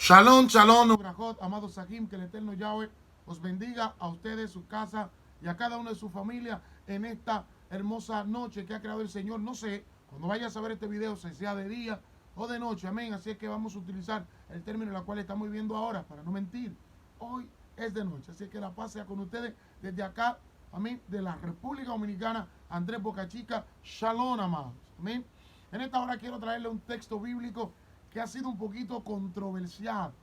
Shalom, shalom, Ubrajot, amados Sahim, que el Eterno Yahweh os bendiga a ustedes, su casa y a cada uno de su familia en esta hermosa noche que ha creado el Señor. No sé, cuando vayas a ver este video, si sea de día o de noche, amén. Así es que vamos a utilizar el término en el cual estamos viviendo ahora, para no mentir. Hoy es de noche, así que la paz sea con ustedes desde acá, amén, de la República Dominicana, Andrés Bocachica. Shalom, amados, amén. En esta hora quiero traerle un texto bíblico que ha sido un poquito controversial.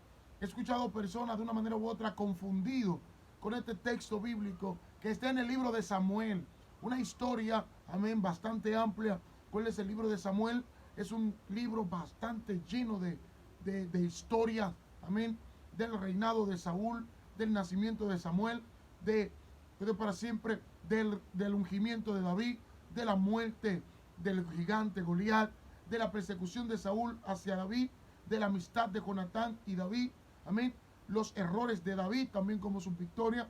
He escuchado personas de una manera u otra confundidos con este texto bíblico que está en el libro de Samuel. Una historia, amén, bastante amplia. ¿Cuál es el libro de Samuel? Es un libro bastante lleno de historias, amén, del reinado de Saúl, del nacimiento de Samuel, de para siempre, del ungimiento de David, de la muerte del gigante Goliat, de la persecución de Saúl hacia David, de la amistad de Jonatán y David, amén, los errores de David también como su victoria.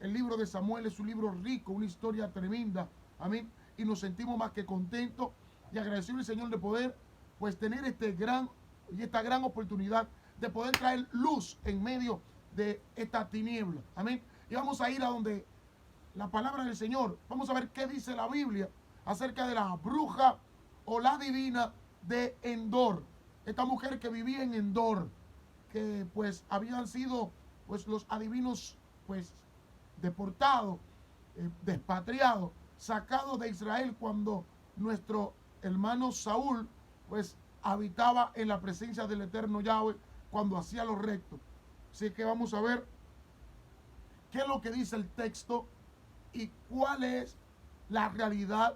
El libro de Samuel es un libro rico, una historia tremenda, amén, y nos sentimos más que contentos y agradecidos al Señor de poder pues tener esta gran oportunidad de poder traer luz en medio de esta tiniebla, amén. Y vamos a ir a donde la palabra del Señor. Vamos a ver qué dice la Biblia acerca de la bruja o la divina de Endor. Esta mujer que vivía en Endor, que pues habían sido pues los adivinos pues deportados, despatriados, sacados de Israel cuando nuestro hermano Saúl pues habitaba en la presencia del eterno Yahweh cuando hacía lo recto. Así que vamos a ver qué es lo que dice el texto y cuál es la realidad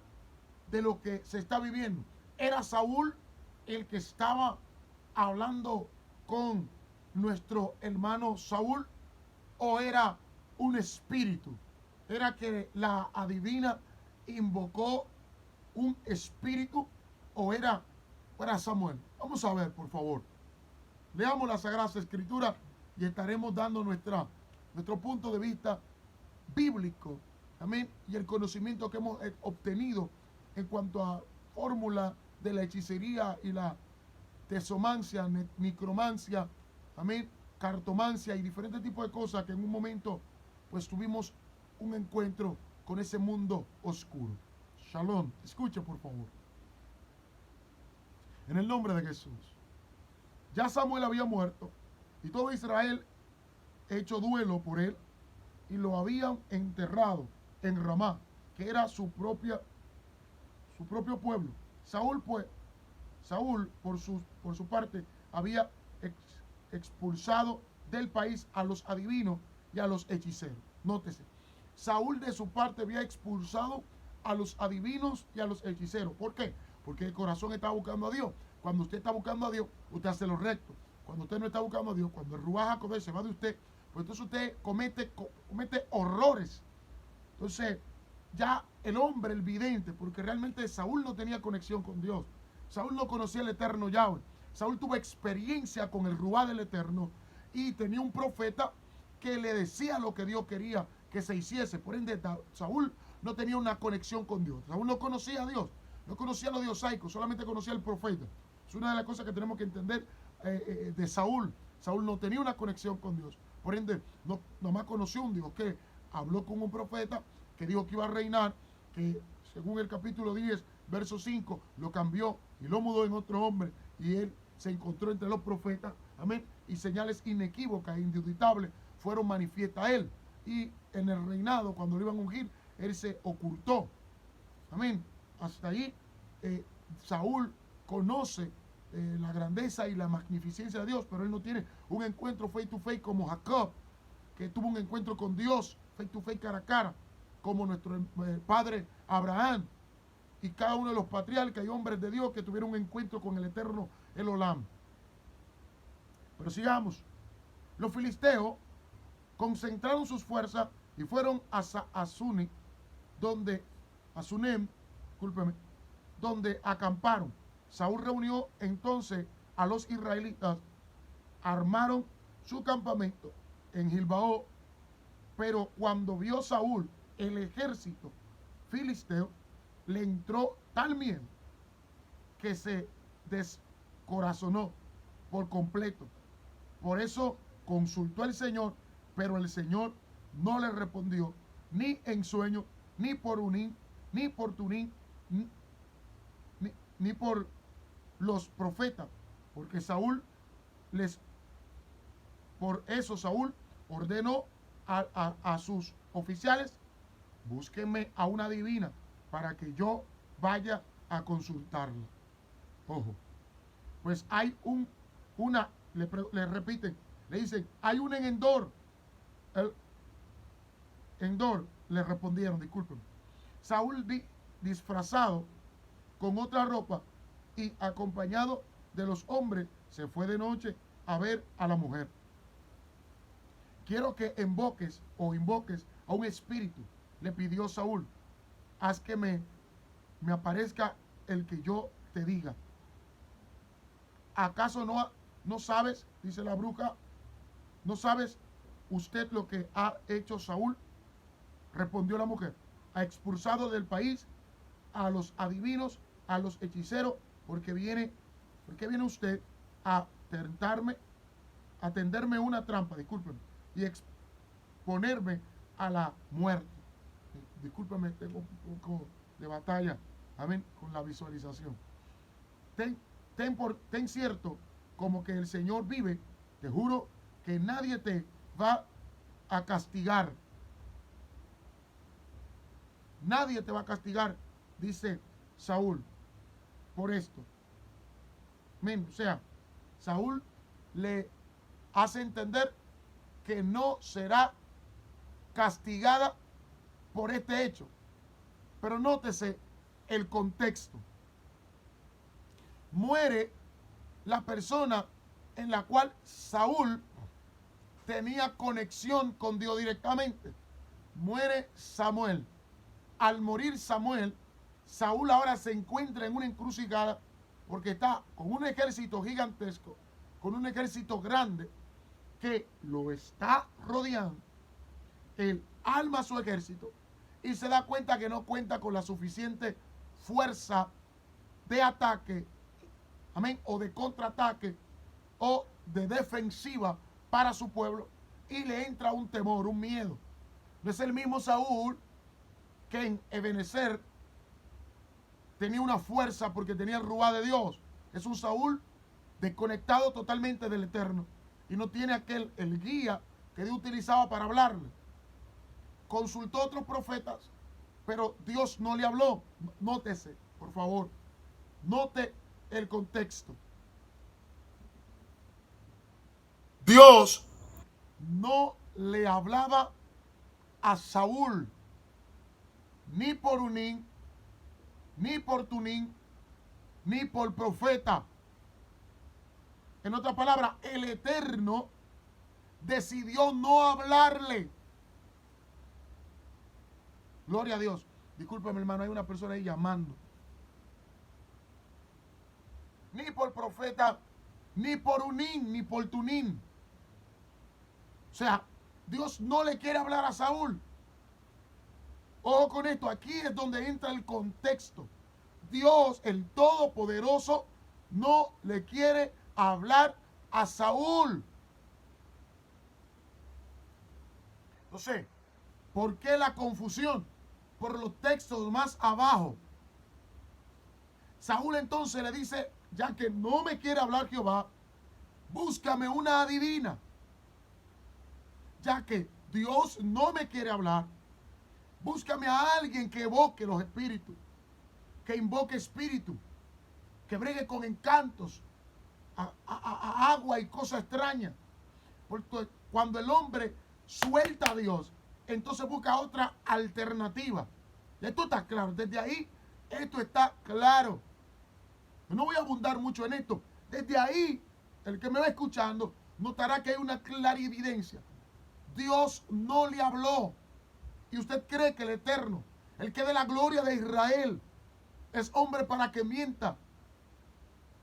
de lo que se está viviendo. ¿Era Saúl el que estaba hablando con nuestro hermano Saúl o era un espíritu? ¿Era que la adivina invocó un espíritu o era Samuel? Vamos a ver, por favor. Leamos las Sagradas Escrituras y estaremos dando nuestro punto de vista bíblico, amén, y el conocimiento que hemos obtenido en cuanto a fórmula de la hechicería y la tesomancia, necromancia, amén, cartomancia y diferentes tipos de cosas que en un momento pues tuvimos un encuentro con ese mundo oscuro. Shalom, escuche por favor. En el nombre de Jesús. Ya Samuel había muerto y todo Israel hecho duelo por él y lo habían enterrado en Ramá, que era su propio pueblo. Saúl por su parte había expulsado del país a los adivinos y a los hechiceros. Nótese, Saúl de su parte había expulsado a los adivinos y a los hechiceros. ¿Por qué? Porque el corazón está buscando a Dios. Cuando usted está buscando a Dios, usted hace lo recto. Cuando usted no está buscando a Dios, cuando el Ruaj HaKodesh se va de usted, pues entonces usted comete horrores. Entonces, ya el hombre, el vidente, porque realmente Saúl no tenía conexión con Dios. Saúl no conocía el eterno Yahweh. Saúl tuvo experiencia con el Ruaj del Eterno y tenía un profeta que le decía lo que Dios quería que se hiciese. Por ende, Saúl no tenía una conexión con Dios. Saúl no conocía a Dios, no conocía a los diosaicos, solamente conocía al profeta. Es una de las cosas que tenemos que entender de Saúl. Saúl no tenía una conexión con Dios. Por ende, nomás conoció un Dios que habló con un profeta que dijo que iba a reinar, que según el capítulo 10, verso 5, lo cambió y lo mudó en otro hombre y él se encontró entre los profetas, amén, y señales inequívocas e indubitables fueron manifiestas a él. Y en el reinado, cuando lo iban a ungir, él se ocultó, amén. Hasta ahí Saúl conoce la grandeza y la magnificencia de Dios, pero él no tiene un encuentro face to face como Jacob, que tuvo un encuentro con Dios face to face, cara a cara, como nuestro padre Abraham y cada uno de los patriarcas y hombres de Dios que tuvieron un encuentro con el eterno Elohim. Pero sigamos. Los filisteos concentraron sus fuerzas y fueron a Sunem, discúlpeme, donde acamparon. Saúl reunió entonces a los israelitas, armaron su campamento en Gilboa, pero cuando vio Saúl el ejército filisteo, le entró tal miedo que se descorazonó por completo Por eso consultó el Señor, pero el Señor no le respondió, ni en sueño, ni por Urim, ni por Tumim, ni por los profetas, porque por eso Saúl ordenó a sus oficiales: búsquenme a una divina para que yo vaya a consultarla. Ojo, pues hay le repiten, le dicen, hay una en Endor. Endor, le respondieron, disculpen. Saúl disfrazado con otra ropa y acompañado de los hombres, se fue de noche a ver a la mujer. Quiero que invoques a un espíritu, le pidió Saúl. Haz que me aparezca el que yo te diga. ¿Acaso no sabes, dice la bruja, no sabes usted lo que ha hecho Saúl? Respondió la mujer: ha expulsado del país a los adivinos, a los hechiceros, porque viene usted a tenderme una trampa, discúlpeme, y exponerme a la muerte. Discúlpeme, tengo un poco de batalla, amén, con la visualización. Ten cierto como que el Señor vive, te juro que nadie te va a castigar. Nadie te va a castigar, dice Saúl, por esto. Amén. O sea, Saúl le hace entender que no será castigada por este hecho. Pero nótese el contexto. Muere la persona en la cual Saúl tenía conexión con Dios directamente. Muere Samuel. Al morir Samuel, Saúl ahora se encuentra en una encrucijada porque está con un ejército gigantesco, con un ejército grande que lo está rodeando. Él arma su ejército y se da cuenta que no cuenta con la suficiente fuerza de ataque, amén, o de contraataque o de defensiva para su pueblo, y le entra un temor, un miedo. No es el mismo Saúl que en Ebenezer tenía una fuerza porque tenía el ruá de Dios. Es un Saúl desconectado totalmente del Eterno y no tiene el guía que Dios utilizaba para hablarle. Consultó a otros profetas, pero Dios no le habló. Nótese, por favor, note el contexto. Dios no le hablaba a Saúl ni por Urim, ni por Tumim, ni por profeta. En otras palabras, el Eterno decidió no hablarle. Gloria a Dios. Discúlpeme, hermano, hay una persona ahí llamando. Ni por profeta, ni por Urim, ni por Tumim. O sea, Dios no le quiere hablar a Saúl. Ojo con esto, aquí es donde entra el contexto. Dios, el Todopoderoso, no le quiere hablar a Saúl. Entonces, ¿por qué la confusión? Por los textos más abajo. Saúl entonces le dice: ya que no me quiere hablar Jehová, búscame una adivina. Ya que Dios no me quiere hablar, búscame a alguien que evoque los espíritus, que invoque espíritu, que bregue con encantos, a agua y cosas extrañas. Porque cuando el hombre suelta a Dios, entonces busca otra alternativa. Esto está claro, desde ahí esto está claro. Yo no voy a abundar mucho en esto. Desde ahí, el que me va escuchando notará que hay una clarividencia. Dios no le habló. Y usted cree que el Eterno, el que de la gloria de Israel, es hombre para que mienta,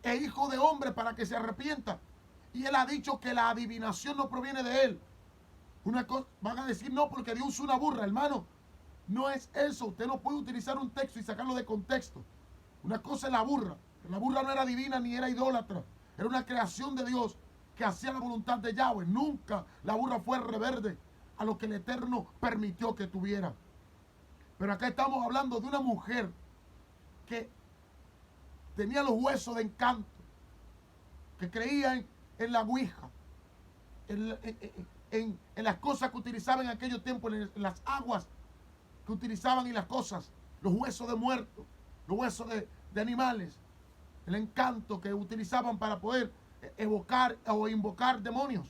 e hijo de hombre para que se arrepienta. Y él ha dicho que la adivinación no proviene de él. Una cosa, van a decir: no, porque Dios usó una burra. Hermano, no es eso. Usted no puede utilizar un texto y sacarlo de contexto. Una cosa es la burra. La burra no era divina ni era idólatra. Era una creación de Dios que hacía la voluntad de Yahweh. Nunca la burra fue reverde a lo que el Eterno permitió que tuviera. Pero acá estamos hablando de una mujer que tenía los huesos de encanto, que creía en la ouija, en las cosas que utilizaban en aquellos tiempos, en las aguas que utilizaban y las cosas, los huesos de muertos, los huesos de animales, el encanto que utilizaban para poder evocar o invocar demonios.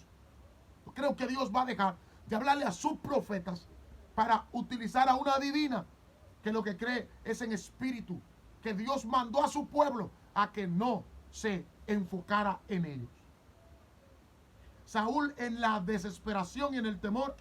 Yo creo que Dios va a dejar de hablarle a sus profetas para utilizar a una divina que lo que cree es en espíritu, que Dios mandó a su pueblo a que no se enfocara en ellos. Saúl, en la desesperación y en el temor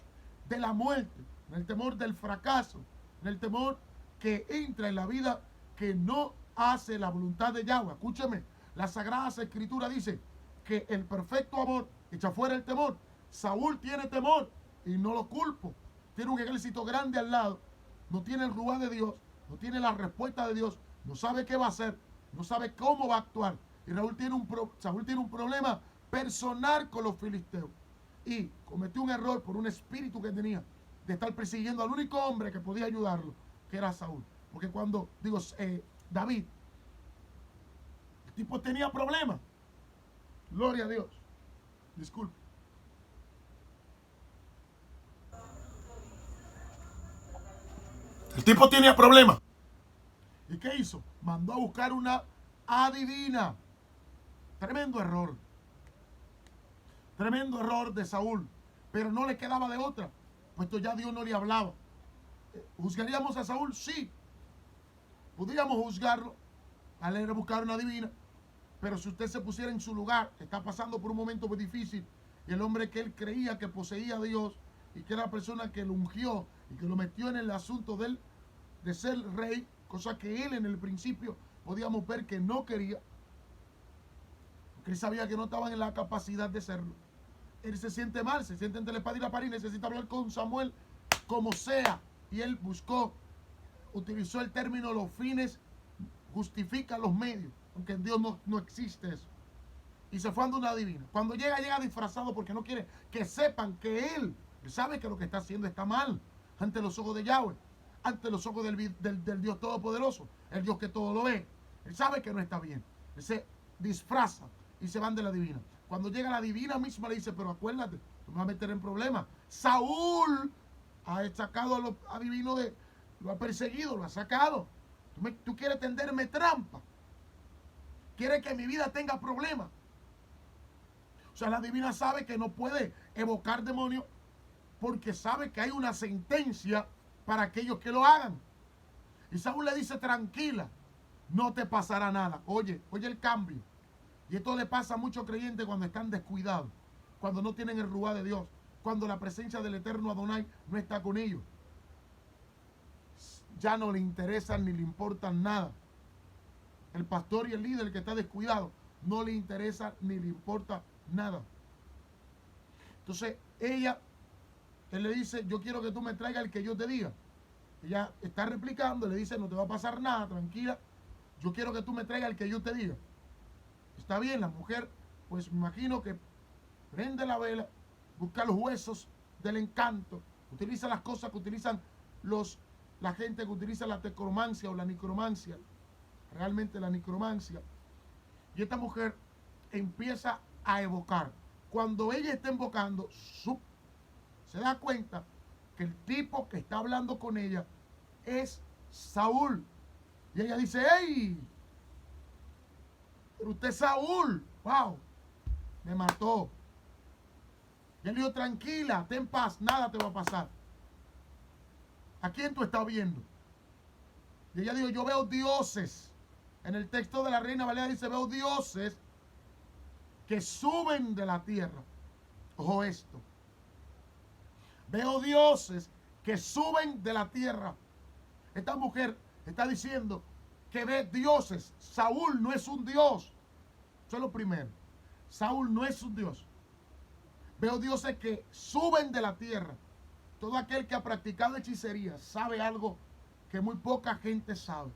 de la muerte, en el temor del fracaso, en el temor que entra en la vida que no hace la voluntad de Yahweh. Escúcheme, las Sagradas Escrituras dice que el perfecto amor echa fuera el temor. Saúl tiene temor y no lo culpo. Tiene un ejército grande al lado, no tiene el ruá de Dios, no tiene la respuesta de Dios, no sabe qué va a hacer, no sabe cómo va a actuar. Y Saúl tiene un problema personal con los filisteos. Y cometió un error por un espíritu que tenía de estar persiguiendo al único hombre que podía ayudarlo, que era Saúl. Porque cuando, David, el tipo tenía problemas. Gloria a Dios. Disculpe. El tipo tenía problemas. ¿Y qué hizo? Mandó a buscar una adivina. Tremendo error. Tremendo error de Saúl. Pero no le quedaba de otra, puesto ya Dios no le hablaba. ¿Juzgaríamos a Saúl? Sí. Podríamos juzgarlo al ir a buscar una adivina. Pero si usted se pusiera en su lugar, está pasando por un momento muy difícil, y el hombre que él creía que poseía a Dios y que era la persona que lo ungió y que lo metió en el asunto de ser rey, cosa que él en el principio podíamos ver que no quería, porque él sabía que no estaban en la capacidad de serlo. Él se siente mal, se siente entre la espada y la pared, necesita hablar con Samuel como sea, y él utilizó el término los fines justifican los medios, aunque en Dios no existe eso. Y se fue ando una divina. Cuando llega disfrazado porque no quiere que sepan que él sabe que lo que está haciendo está mal ante los ojos de Yahweh, ante los ojos del Dios Todopoderoso, el Dios que todo lo ve. Él sabe que no está bien. Él se disfraza y se van de la divina. Cuando llega la divina misma le dice, pero acuérdate, tú me vas a meter en problemas. Saúl ha sacado a los adivinos lo ha perseguido, lo ha sacado. Tú quieres tenderme trampa. Quieres que mi vida tenga problemas. O sea, la divina sabe que no puede evocar demonios porque sabe que hay una sentencia para aquellos que lo hagan. Y Saúl le dice, tranquila, no te pasará nada. Oye el cambio. Y esto le pasa a muchos creyentes cuando están descuidados, cuando no tienen el ruá de Dios, cuando la presencia del eterno Adonai no está con ellos. Ya no le interesan ni le importan nada. El pastor y el líder que está descuidado no le interesa ni le importa nada. Entonces él le dice, yo quiero que tú me traigas el que yo te diga. Ella está replicando, le dice, no te va a pasar nada, tranquila, yo quiero que tú me traigas el que yo te diga. Está bien, la mujer, pues me imagino que prende la vela, busca los huesos del encanto, utiliza las cosas que utilizan la gente que utiliza la tecromancia o la necromancia, realmente la necromancia. Y esta mujer empieza a evocar. Cuando ella está invocando, se da cuenta que el tipo que está hablando con ella es Saúl. Y ella dice, ¡hey! Pero usted es Saúl. ¡Wow! Me mató. Y él dijo, tranquila, ten paz, nada te va a pasar. ¿A quién tú estás viendo? Y ella dijo, yo veo dioses. En el texto de la Reina Valera dice, veo dioses que suben de la tierra. Ojo esto. Veo dioses que suben de la tierra. Esta mujer está diciendo que ve dioses. Saúl no es un dios. Eso es lo primero. Saúl no es un dios. Veo dioses que suben de la tierra. Todo aquel que ha practicado hechicería sabe algo que muy poca gente sabe.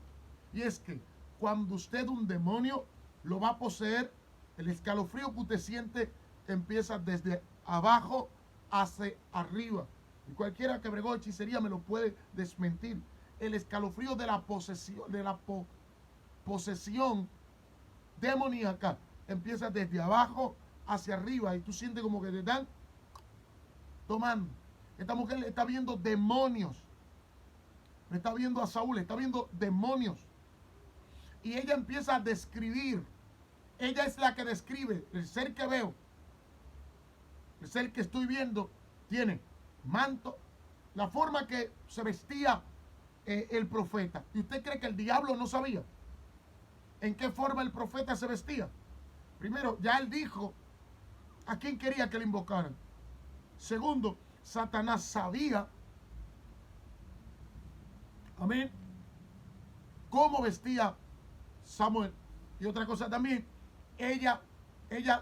Y es que cuando usted un demonio lo va a poseer, el escalofrío que usted siente empieza desde abajo hacia arriba. Y cualquiera que bregó hechicería me lo puede desmentir. El escalofrío de la posesión demoníaca empieza desde abajo hacia arriba y tú sientes como que te están tomando. Esta mujer le está viendo demonios. Le está viendo a Saúl, le está viendo demonios. Y ella empieza a describir. Ella es la que describe el ser que veo. El ser que estoy viendo tiene manto, la forma que se vestía el profeta. ¿Y usted cree que el diablo no sabía en qué forma el profeta se vestía? Primero, ya él dijo a quién quería que le invocaran. Segundo, Satanás sabía, amén, cómo vestía Samuel. Y otra cosa también, ella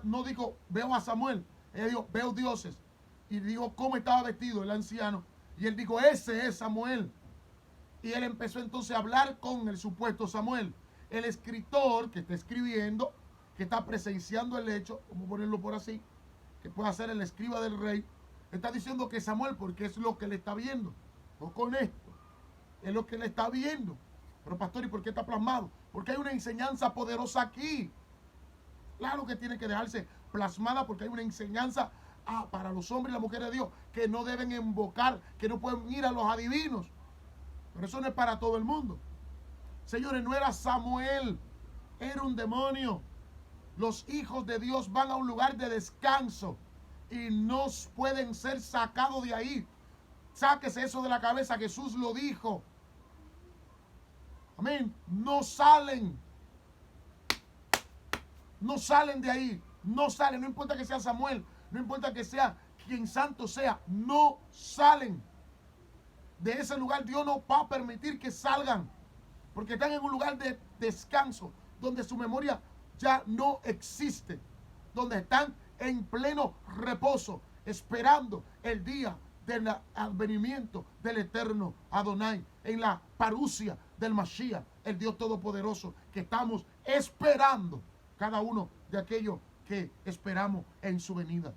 no dijo veo a Samuel, ella dijo veo dioses. Y dijo cómo estaba vestido el anciano. Y él dijo ese es Samuel. Y él empezó entonces a hablar con el supuesto Samuel. El escritor que está escribiendo, que está presenciando el hecho, vamos a ponerlo por así, que puede ser el escriba del rey, está diciendo que Samuel, porque es lo que le está viendo. No con esto, es lo que le está viendo. Pero pastor, ¿y por qué está plasmado? Porque hay una enseñanza poderosa aquí. Claro que tiene que dejarse plasmada porque hay una enseñanza para los hombres y las mujeres de Dios que no deben invocar, que no pueden ir a los adivinos. Pero eso no es para todo el mundo. Señores, no era Samuel, era un demonio. Los hijos de Dios van a un lugar de descanso y no pueden ser sacados de ahí. Sáquese eso de la cabeza, Jesús lo dijo. Amén. No salen. No salen de ahí. No salen. No importa que sea Samuel. No importa que sea quien santo sea. No salen. De ese lugar Dios no va a permitir que salgan. Porque están en un lugar de descanso. Donde su memoria ya no existe. Donde están en pleno reposo. Esperando el día del advenimiento del eterno Adonai. En la parusia del Mashiach. El Dios Todopoderoso. Que estamos esperando. Cada uno de aquellos que esperamos en su venida.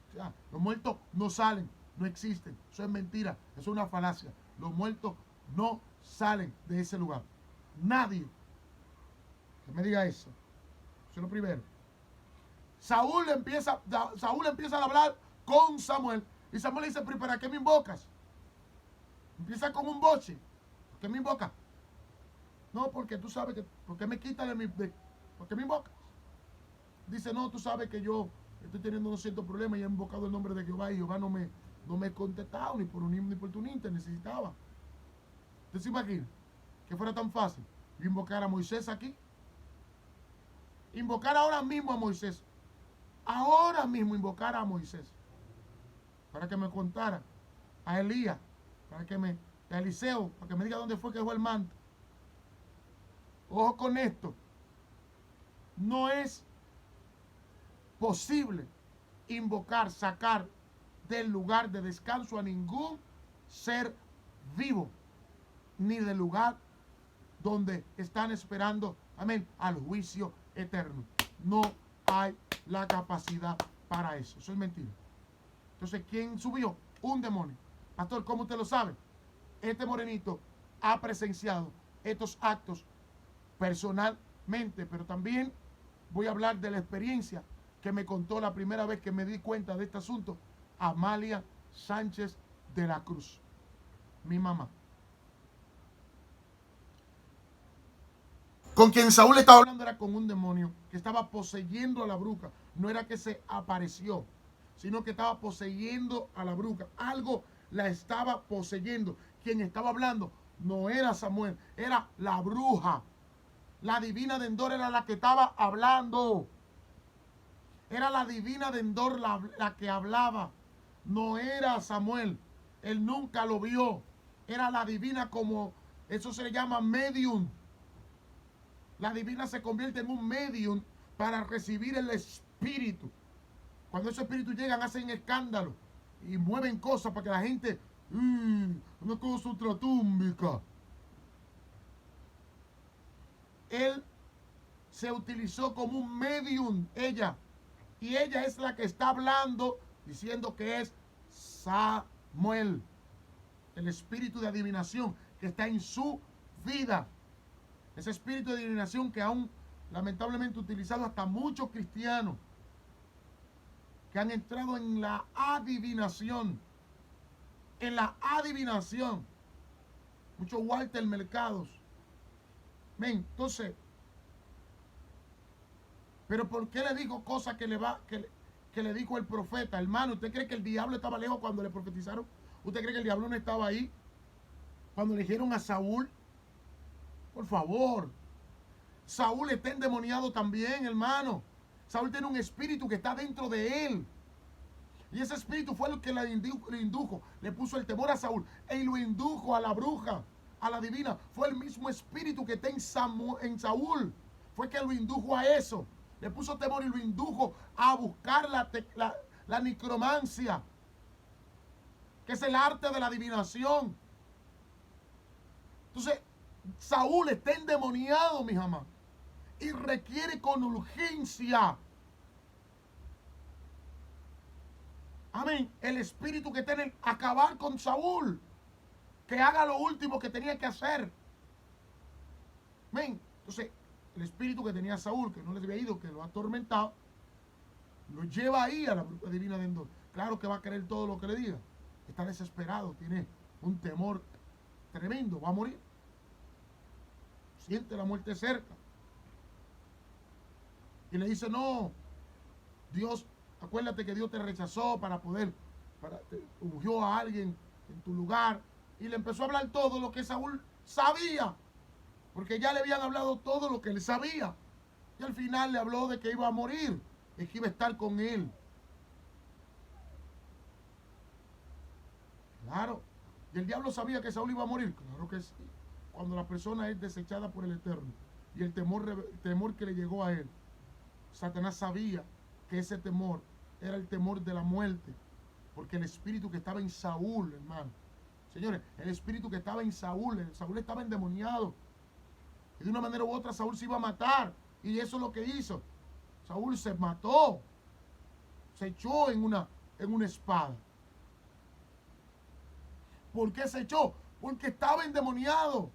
O sea, los muertos no salen, no existen. Eso es mentira, eso es una falacia. Los muertos no salen de ese lugar. Nadie que me diga eso. Eso es lo primero. Saúl empieza a hablar con Samuel. Y Samuel le dice, pero ¿para qué me invocas? Empieza con un boche. ¿Por qué me invocas? No, porque tú sabes que, ¿por qué me quitas ¿por qué me invocas? Dice, no, tú sabes que yo estoy teniendo unos ciertos problemas y he invocado el nombre de Jehová y Jehová no me ha contestado ni por un inter necesitaba. ¿Usted se imagina que fuera tan fácil invocar a Moisés aquí? Invocar ahora mismo a Moisés. Ahora mismo invocar a Moisés. Para que me contara a Elías, a Eliseo, para que me diga dónde fue que dejó el manto. Ojo con esto. No es posible invocar, sacar del lugar de descanso a ningún ser vivo, ni del lugar donde están esperando, amén, al juicio eterno. No hay la capacidad para eso. Eso es mentira. Entonces, ¿quién subió? Un demonio. Pastor, ¿cómo usted lo sabe? Este morenito ha presenciado estos actos personalmente, pero también voy a hablar de la experiencia que me contó la primera vez que me di cuenta de este asunto, Amalia Sánchez de la Cruz, mi mamá. Con quien Saúl estaba hablando era con un demonio que estaba poseyendo a la bruja. No era que se apareció, sino que estaba poseyendo a la bruja. Algo la estaba poseyendo. Quien estaba hablando no era Samuel, era la bruja. La divina de Endor era la que estaba hablando. Era la divina de Endor la que hablaba. No era Samuel. Él nunca lo vio. Era la divina, como eso se le llama medium. La divina se convierte en un medium para recibir el espíritu. Cuando esos espíritus llegan, hacen escándalo y mueven cosas para que la gente, una cosa ultratúmbica. Él se utilizó como un medium, ella, Y ella es la que está hablando, diciendo que es Samuel. El espíritu de adivinación que está en su vida. Ese espíritu de adivinación que aún lamentablemente utilizado hasta muchos cristianos que han entrado en la adivinación. En la adivinación. Muchos Walter Mercados. Ven, entonces, pero ¿por qué le dijo cosas que le dijo el profeta? Hermano, ¿usted cree que el diablo estaba lejos cuando le profetizaron? ¿Usted cree que el diablo no estaba ahí cuando eligieron a Saúl? Por favor. Saúl está endemoniado también, hermano. Saúl tiene un espíritu que está dentro de él. Y ese espíritu fue el que le indujo, le puso el temor a Saúl y lo indujo a la bruja, a la divina. Fue el mismo espíritu que está en Saúl. Fue que lo indujo a eso. Le puso temor y lo indujo a buscar la necromancia, que es el arte de la adivinación. Entonces, Saúl está endemoniado, mis amados, y requiere con urgencia, amén, el espíritu que tiene acabar con Saúl, que haga lo último que tenía que hacer. Amén. Entonces, el espíritu que tenía Saúl, que no le había ido, que lo ha atormentado, lo lleva ahí a la bruja divina de Endor. Claro que va a querer todo lo que le diga. Está desesperado, tiene un temor tremendo, va a morir. Siente la muerte cerca. Y le dice, no, Dios, acuérdate que Dios te rechazó te ungió a alguien en tu lugar. Y le empezó a hablar todo lo que Saúl sabía, porque ya le habían hablado todo lo que él sabía. Y al final le habló de que iba a morir, y que iba a estar con él. Claro. Y el diablo sabía que Saúl iba a morir. Claro que sí. Cuando la persona es desechada por el Eterno, y el temor que le llegó a él, Satanás sabía que ese temor era el temor de la muerte, porque el espíritu que estaba en Saúl, hermano, señores, el espíritu que estaba en Saúl estaba endemoniado, y de una manera u otra Saúl se iba a matar, y eso es lo que hizo. Saúl se mató, se echó en una espada. ¿Por qué se echó? Porque estaba endemoniado,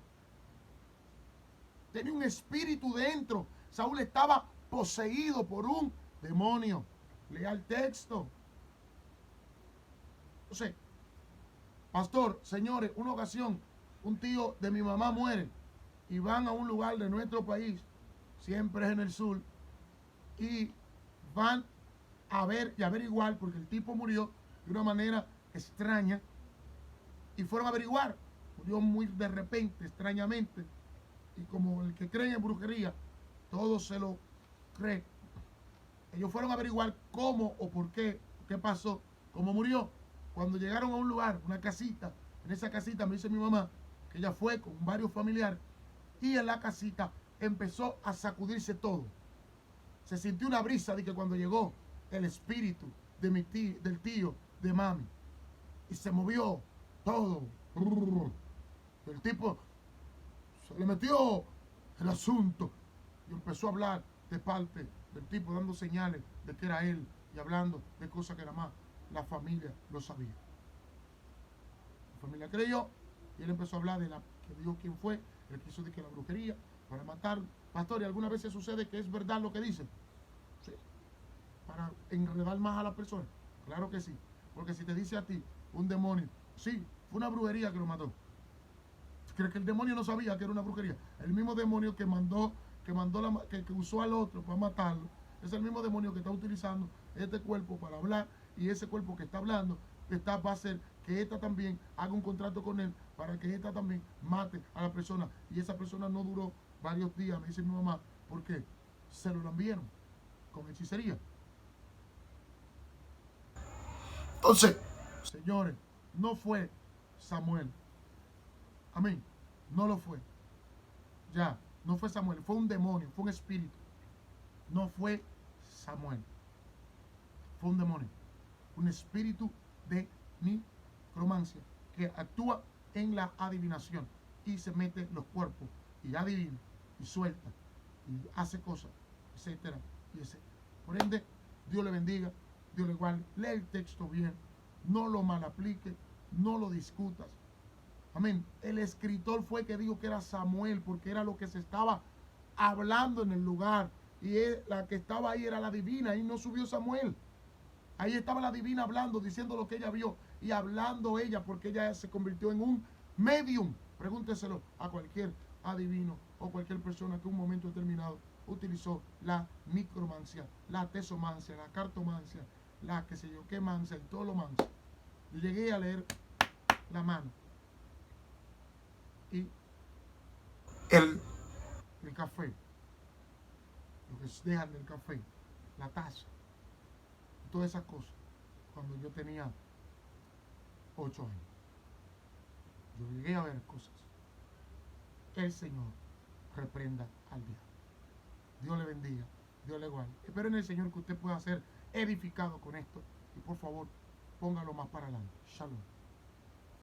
tenía un espíritu dentro. Saúl estaba poseído por un demonio. Lea el texto. Entonces, pastor, señores, una ocasión, un tío de mi mamá muere y van a un lugar de nuestro país, siempre es en el sur, y van a ver y averiguar, porque el tipo murió de una manera extraña, y fueron a averiguar. Murió muy de repente, extrañamente, y como el que cree en brujería, todo se lo cree. Ellos fueron a averiguar cómo o por qué pasó, cómo murió. Cuando llegaron a un lugar, una casita, en esa casita me dice mi mamá que ella fue con varios familiares, y en la casita empezó a sacudirse todo. Se sintió una brisa de que cuando llegó el espíritu de del tío de mami, y se movió todo. El tipo se le metió el asunto y empezó a hablar de parte del tipo, dando señales de que era él y hablando de cosas que nada más la familia lo sabía. La familia creyó y él empezó a hablar de que Dios quién fue, el que hizo de que la brujería para matar. Pastor, ¿y algunas veces sucede que es verdad lo que dicen? Sí. Para enredar más a la persona. Claro que sí. Porque si te dice a ti un demonio, sí, fue una brujería que lo mató. ¿Crees que el demonio no sabía que era una brujería? El mismo demonio que usó al otro para matarlo, es el mismo demonio que está utilizando este cuerpo para hablar, y ese cuerpo que está hablando va a hacer que esta también haga un contrato con él para que esta también mate a la persona. Y esa persona no duró varios días, me dice mi mamá, porque se lo lambieron con hechicería. Entonces, señores, no fue Samuel. Amén. No lo fue. Ya, no fue Samuel, fue un demonio, fue un espíritu. No fue Samuel. Fue un demonio. Un espíritu de necromancia que actúa en la adivinación y se mete en los cuerpos y adivina y suelta y hace cosas, etcétera y etcétera. Por ende, Dios le bendiga, Dios le guarde. Lee el texto bien, no lo mal aplique, no lo discutas. Amén. El escritor fue que dijo que era Samuel, porque era lo que se estaba hablando en el lugar. Y la que estaba ahí era la divina, ahí no subió Samuel. Ahí estaba la divina hablando, diciendo lo que ella vio y hablando ella, porque ella se convirtió en un medium. Pregúnteselo a cualquier adivino o cualquier persona que en un momento determinado utilizó la micromancia, la tesomancia, la cartomancia, la que sé yo qué mancia y todo lo mancia. Y llegué a leer la mano y el café, lo que dejan del café, la taza, y todas esas cosas, cuando yo tenía 8 años. Yo llegué a ver cosas. El Señor reprenda al diablo. Dios le bendiga, Dios le guarde. Espero en el Señor que usted pueda ser edificado con esto. Y por favor, póngalo más para adelante. Shalom.